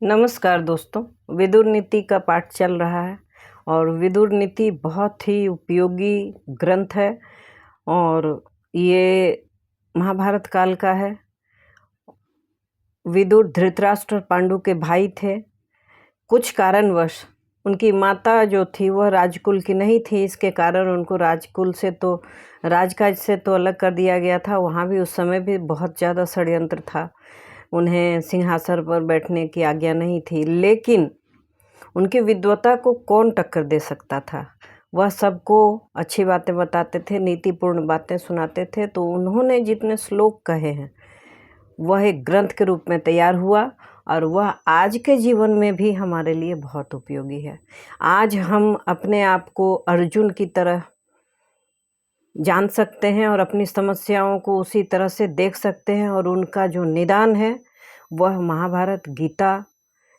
नमस्कार दोस्तों, विदुर नीति का पाठ चल रहा है और विदुर नीति बहुत ही उपयोगी ग्रंथ है और ये महाभारत काल का है। विदुर धृतराष्ट्र और पांडु के भाई थे। कुछ कारणवश उनकी माता जो थी वह राजकुल की नहीं थी, इसके कारण उनको राजकुल से तो राजकाज से तो अलग कर दिया गया था। वहाँ भी उस समय भी बहुत ज़्यादा षड्यंत्र था, उन्हें सिंहासन पर बैठने की आज्ञा नहीं थी। लेकिन उनकी विद्वता को कौन टक्कर दे सकता था। वह सबको अच्छी बातें बताते थे, नीतिपूर्ण बातें सुनाते थे। तो उन्होंने जितने श्लोक कहे हैं वह एक ग्रंथ के रूप में तैयार हुआ और वह आज के जीवन में भी हमारे लिए बहुत उपयोगी है। आज हम अपने आप को अर्जुन की तरह जान सकते हैं और अपनी समस्याओं को उसी तरह से देख सकते हैं और उनका जो निदान है वह महाभारत, गीता,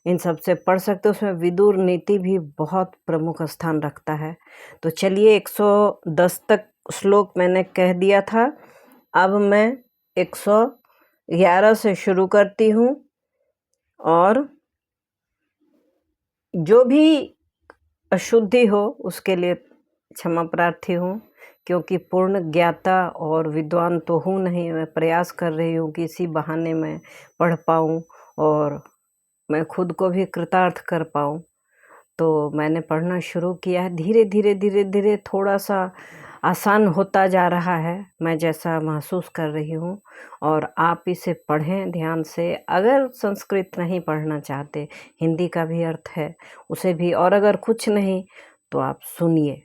इन सब से पढ़ सकते हैं। उसमें विदुर नीति भी बहुत प्रमुख स्थान रखता है। तो चलिए 110 तक श्लोक मैंने कह दिया था, अब मैं 111 से शुरू करती हूँ और जो भी अशुद्धि हो उसके लिए क्षमा प्रार्थी हूँ, क्योंकि पूर्ण ज्ञाता और विद्वान तो हूँ नहीं। मैं प्रयास कर रही हूँ कि इसी बहाने मैं पढ़ पाऊँ और मैं खुद को भी कृतार्थ कर पाऊँ। तो मैंने पढ़ना शुरू किया है। धीरे धीरे थोड़ा सा आसान होता जा रहा है, मैं जैसा महसूस कर रही हूँ। और आप इसे पढ़ें ध्यान से। अगर संस्कृत नहीं पढ़ना चाहते, हिंदी का भी अर्थ है उसे भी, और अगर कुछ नहीं तो आप सुनिए,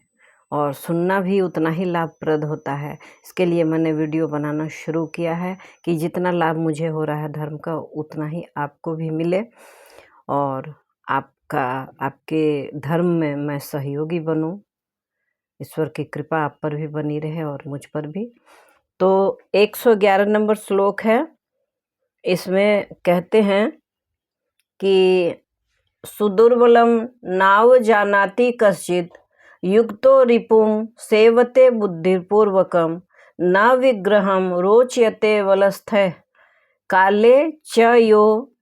और सुनना भी उतना ही लाभप्रद होता है। इसके लिए मैंने वीडियो बनाना शुरू किया है कि जितना लाभ मुझे हो रहा है धर्म का, उतना ही आपको भी मिले और आपके धर्म में मैं सहयोगी बनूं। ईश्वर की कृपा आप पर भी बनी रहे और मुझ पर भी। तो 111 नंबर श्लोक है। इसमें कहते हैं कि सुदुर्बलम नाव जानाति कश्चित युक्तो रिपुम सेवते बुद्धिपूर्वकम न विग्रहम रोचयते वलस्थः काले च यो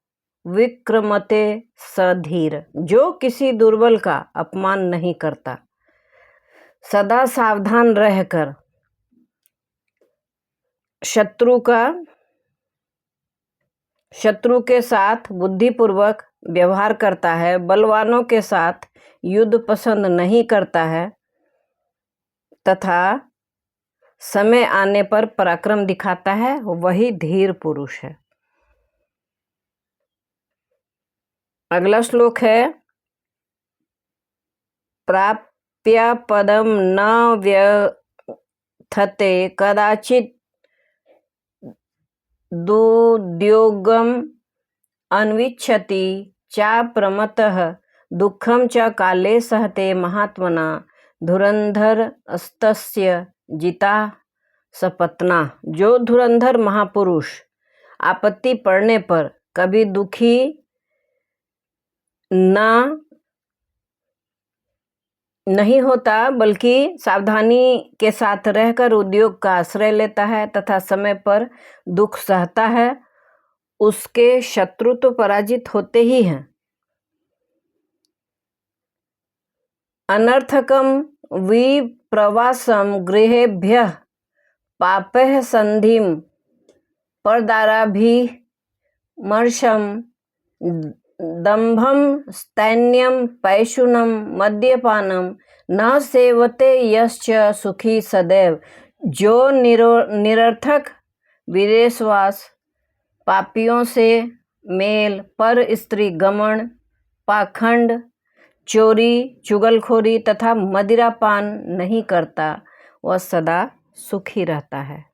विक्रमते सधीर। जो किसी दुर्बल का अपमान नहीं करता, सदा सावधान रहकर शत्रु के साथ बुद्धिपूर्वक व्यवहार करता है, बलवानों के साथ युद्ध पसंद नहीं करता है तथा समय आने पर पराक्रम दिखाता है, वही धीर पुरुष है। अगला श्लोक है प्राप्य पदम न व्यथते कदाचित दुद्योगम अन्विच्छति चाप्रमतः दुःखम च काले सहते महात्मना धुरंधरस्तस्य जिता सपत्ना। जो धुरंधर महापुरुष आपत्ति पड़ने पर कभी दुखी नहीं होता, बल्कि सावधानी के साथ रहकर उद्योग का आश्रय लेता है तथा समय पर दुख सहता है, उसके शत्रु तो पराजित होते ही हैं। अनर्थकम विप्रवासम गृहेभ्यः पापः संधिम परदाराभिमर्शम दंभम स्तैन्यम पैशुनम मद्यपानम न सेवते यश्च सुखी सदैव। जो निरर्थक विदेशवास, पापियों से मेल, पर स्त्री गमन, पाखंड, चोरी, चुगलखोरी तथा मदिरापान नहीं करता, वह सदा सुखी रहता है।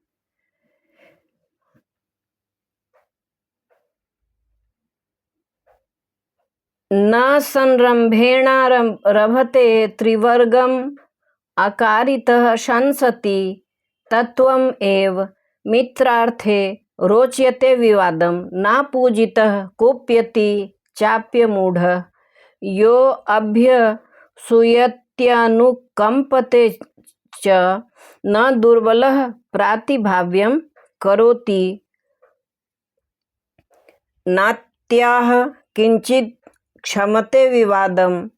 न संरंभेणारभते त्रिवर्गम अकारितः शंसति तत्वम एव मित्रार्थे रोचयते विवादम न पूजितः कुप्यति चाप्यमूढ़ यो अभ्यसूयत्यनुकंपते च न दुर्बलः प्रातिभाव्यम करोति नात्याह किंचित क्षमते विवादम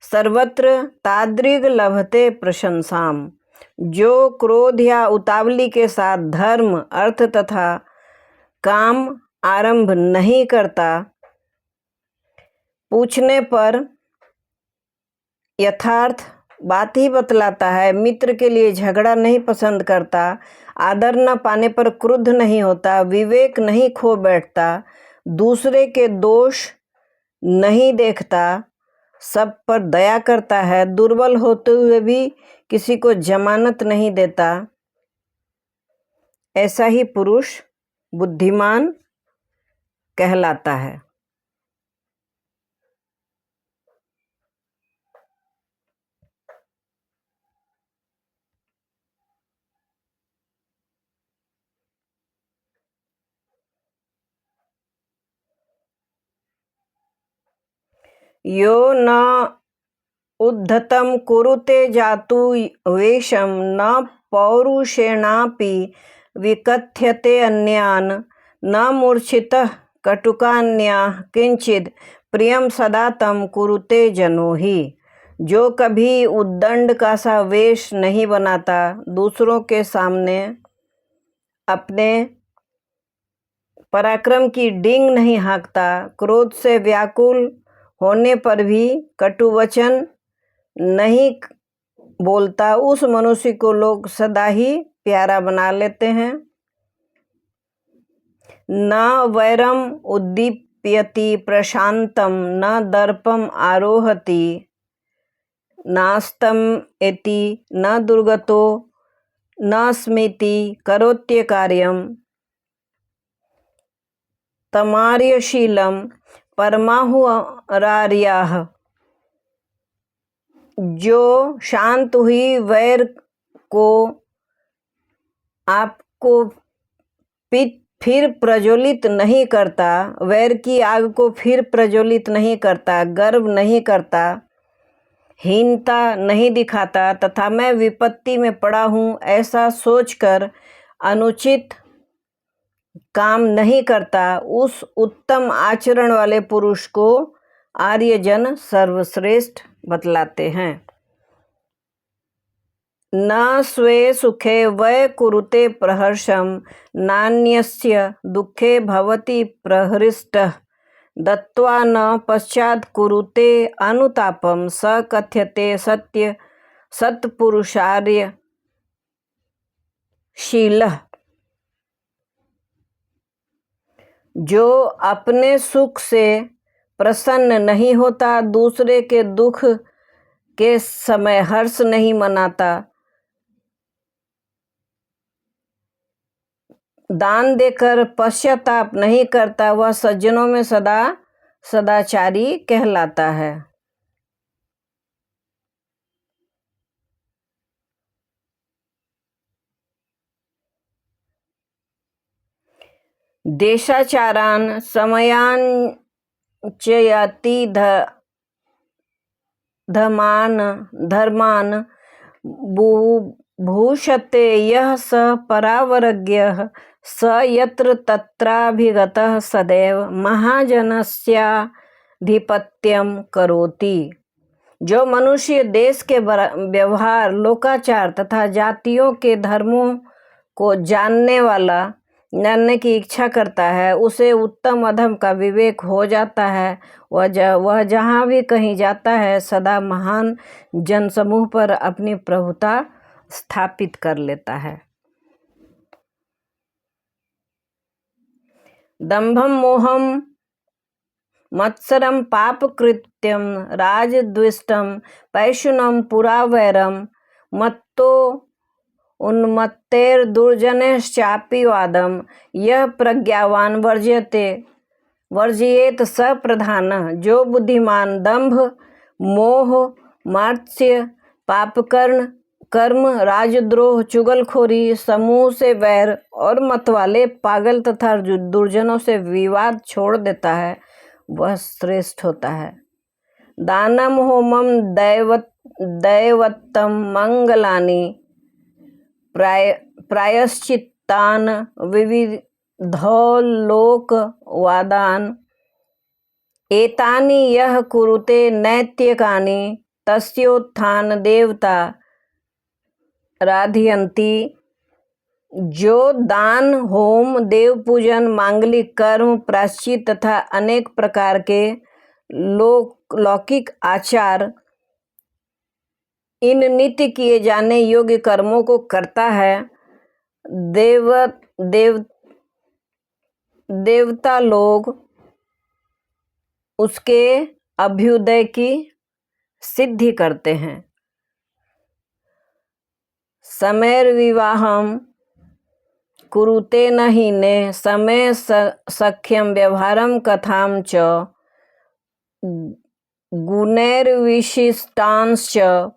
सर्वत्र तादृग लभते प्रशंसाम। जो क्रोध या उतावली के साथ धर्म, अर्थ तथा काम आरंभ नहीं करता, पूछने पर यथार्थ बात ही बतलाता है, मित्र के लिए झगड़ा नहीं पसंद करता, आदर न पाने पर क्रुद्ध नहीं होता, विवेक नहीं खो बैठता, दूसरे के दोष नहीं देखता, सब पर दया करता है, दुर्बल होते हुए भी किसी को जमानत नहीं देता, ऐसा ही पुरुष बुद्धिमान कहलाता है। यो न उद्धतं कुरुते जातु वेशम न पौरुषेणापि विकथ्यते अन्यान् न मूर्छितः कटुकान्याः किंचिद प्रियम सदा तम कुरुते जनो ही। जो कभी उद्दंड का सा वेश नहीं बनाता, दूसरों के सामने अपने पराक्रम की डींग नहीं हाँकता, क्रोध से व्याकुल होने पर भी कटुवचन नहीं बोलता, उस मनुष्य को लोग सदा ही प्यारा बना लेते हैं। न वैरम उद्दीप्यति प्रशांतम न दर्पम आरोहति नास्तम एति न दुर्गतो न स्मृति करोत्य कार्यम तमार्यशीलम परमाहुरार्याः। जो शांत हुई वैर को आपको फिर प्रज्वलित नहीं करता, वैर की आग को फिर प्रज्वलित नहीं करता, गर्व नहीं करता, हीनता नहीं दिखाता तथा मैं विपत्ति में पड़ा हूँ ऐसा सोचकर अनुचित काम नहीं करता, उस उत्तम आचरण वाले पुरुष को आर्यजन सर्वश्रेष्ठ बतलाते हैं। न स्वे सुखे वै कुरुते प्रहर्षम नान्यस्य दुखे भवति प्रहृष्टः दत्वा न पश्चात् कुरुते अनुतापम स कथ्यते सत्य सत्पुरुषार्य शीलः। जो अपने सुख से प्रसन्न नहीं होता, दूसरे के दुख के समय हर्ष नहीं मनाता, दान देकर पश्चाताप नहीं करता, वह सज्जनों में सदाचारी कहलाता है। देशाचारान् समयान् चयति धर्मान् भूषते यः स परावरज्ञः स यत्र तत्राभिगतः सदैव महाजनस्याधिपत्यं करोति। जो मनुष्य देश के व्यवहार, लोकाचार तथा जातियों के धर्मों को जानने की इच्छा करता है, उसे उत्तम अधम का विवेक हो जाता है। वह जहाँ भी कहीं जाता है, सदा महान जनसमूह पर अपनी प्रभुता स्थापित कर लेता है। दंभम मोहम मत्सरम पापकृत्यम राजद्विष्टम पैशुनम पुरावैरम मत्तो उन्मत्तेर दुर्जनश्चापि वादम यह प्रज्ञावान वर्जयेत स प्रधानः। जो बुद्धिमान दंभ, मोह, मात्सर्य, कर्म, राजद्रोह, चुगलखोरी, समूह से वैर और मतवाले, पागल तथा दुर्जनों से विवाद छोड़ देता है, वह श्रेष्ठ होता है। दानम होमम दैवत्तम मंगलानि प्रायश्चित्तान विविधोलोकवादान एतानि यः कुरुते नैत्यकानि तस्योत्थान देवता राधयन्ति। जो दान, होम, देव पूजन, मांगलिक कर्म, प्रायश्चित तथा अनेक प्रकार के लौकिक आचार, इन नित्य किए जाने योग्य कर्मों को करता है, देवता लोग उसके अभ्युदय की सिद्धि करते हैं। समैर्विवाहं कुरुते न हीने समय सख्यं व्यवहारं कथां च गुणैर्विशिष्टांश्च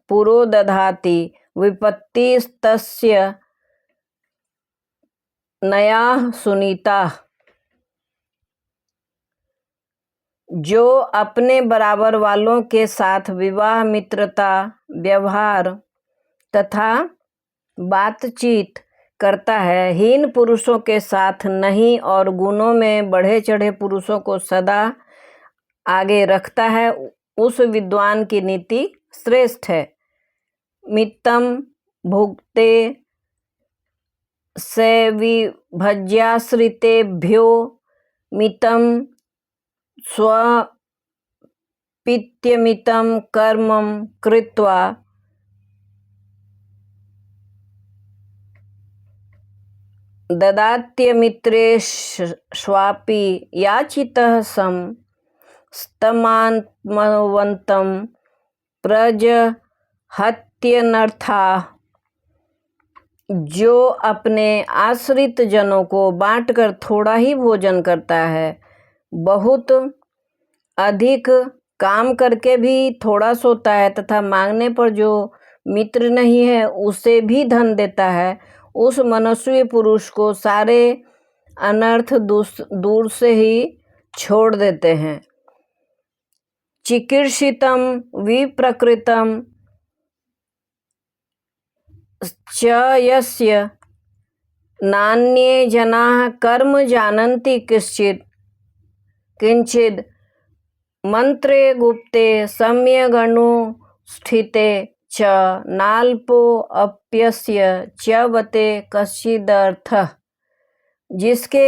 पुरो दधाति विपत्तिस्तस्य नया सुनीता। जो अपने बराबर वालों के साथ विवाह, मित्रता, व्यवहार तथा बातचीत करता है, हीन पुरुषों के साथ नहीं और गुणों में बढ़े चढ़े पुरुषों को सदा आगे रखता है, उस विद्वान की नीति श्रेष्ठ है। मित्तम भुक्ते सविभज्याश्रितेभ्यो मितं स्वपित्यमितं कर्मं कृत्वा ददात्यमित्रेष्वापि याचितः सं स्तमान्मवन्तं प्रजहत्यनर्थाः। जो अपने आश्रित जनों को बांटकर थोड़ा ही भोजन करता है, बहुत अधिक काम करके भी थोड़ा सोता है तथा मांगने पर जो मित्र नहीं है उसे भी धन देता है, उस मनस्वी पुरुष को सारे अनर्थ दूर से ही छोड़ देते हैं। चिकीर्षितम विप्रकृतम च यस्य नान्ये जनाः कर्म जानन्ति किंचिद मंत्रे गुप्ते सम्यगनुष्ठिते च नाल्पो अप्यस्य च्यवते कश्चिदर्थः। जिसके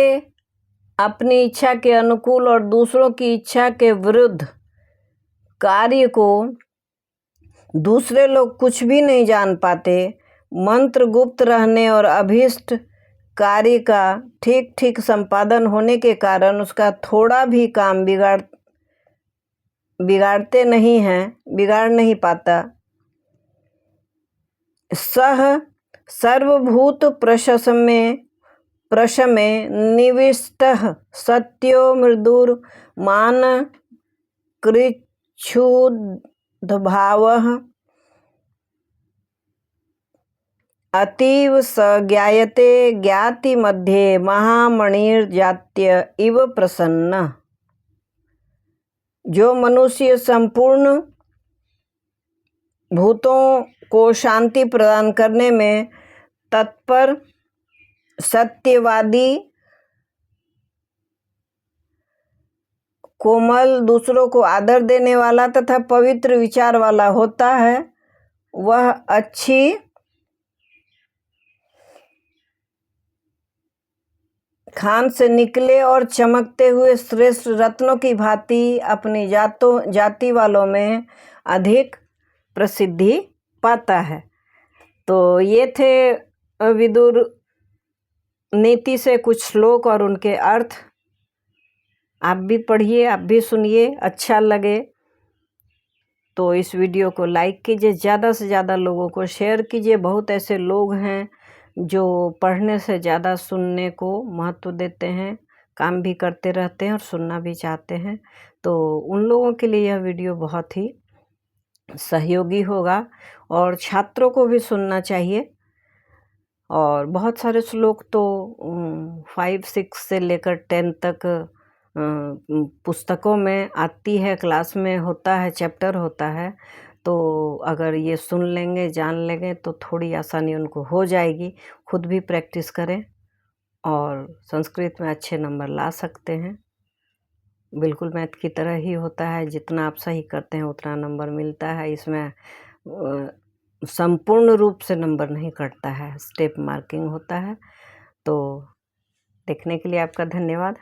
अपनी इच्छा के अनुकूल और दूसरों की इच्छा के विरुद्ध कार्य को दूसरे लोग कुछ भी नहीं जान पाते, मंत्र गुप्त रहने और अभीष्ट कार्य का ठीक ठीक संपादन होने के कारण उसका थोड़ा भी काम बिगाड़ते नहीं हैं, बिगाड़ नहीं पाता। सह सर्वभूत प्रशमे निविष्टः सत्यो मृदुर्मान कृच्छ्रुद्भावः अतीव स ज्ञायते ज्ञाति मध्ये महामणिर्जात्य इव प्रसन्न। जो मनुष्य संपूर्ण भूतों को शांति प्रदान करने में तत्पर, सत्यवादी, कोमल, दूसरों को आदर देने वाला तथा पवित्र विचार वाला होता है, वह अच्छी खान से निकले और चमकते हुए श्रेष्ठ रत्नों की भांति अपनी जाति वालों में अधिक प्रसिद्धि पाता है। तो ये थे विदुर नीति से कुछ श्लोक और उनके अर्थ। आप भी पढ़िए, आप भी सुनिए, अच्छा लगे तो इस वीडियो को लाइक कीजिए, ज़्यादा से ज़्यादा लोगों को शेयर कीजिए। बहुत ऐसे लोग हैं जो पढ़ने से ज़्यादा सुनने को महत्व देते हैं, काम भी करते रहते हैं और सुनना भी चाहते हैं, तो उन लोगों के लिए यह वीडियो बहुत ही सहयोगी होगा और छात्रों को भी सुनना चाहिए। और बहुत सारे श्लोक तो 5, 6 से लेकर 10 तक पुस्तकों में आती है, क्लास में होता है, चैप्टर होता है। तो अगर ये सुन लेंगे, जान लेंगे तो थोड़ी आसानी उनको हो जाएगी। खुद भी प्रैक्टिस करें और संस्कृत में अच्छे नंबर ला सकते हैं। बिल्कुल मैथ की तरह ही होता है, जितना आप सही करते हैं उतना नंबर मिलता है। इसमें संपूर्ण रूप से नंबर नहीं कटता है, स्टेप मार्किंग होता है। तो देखने के लिए आपका धन्यवाद।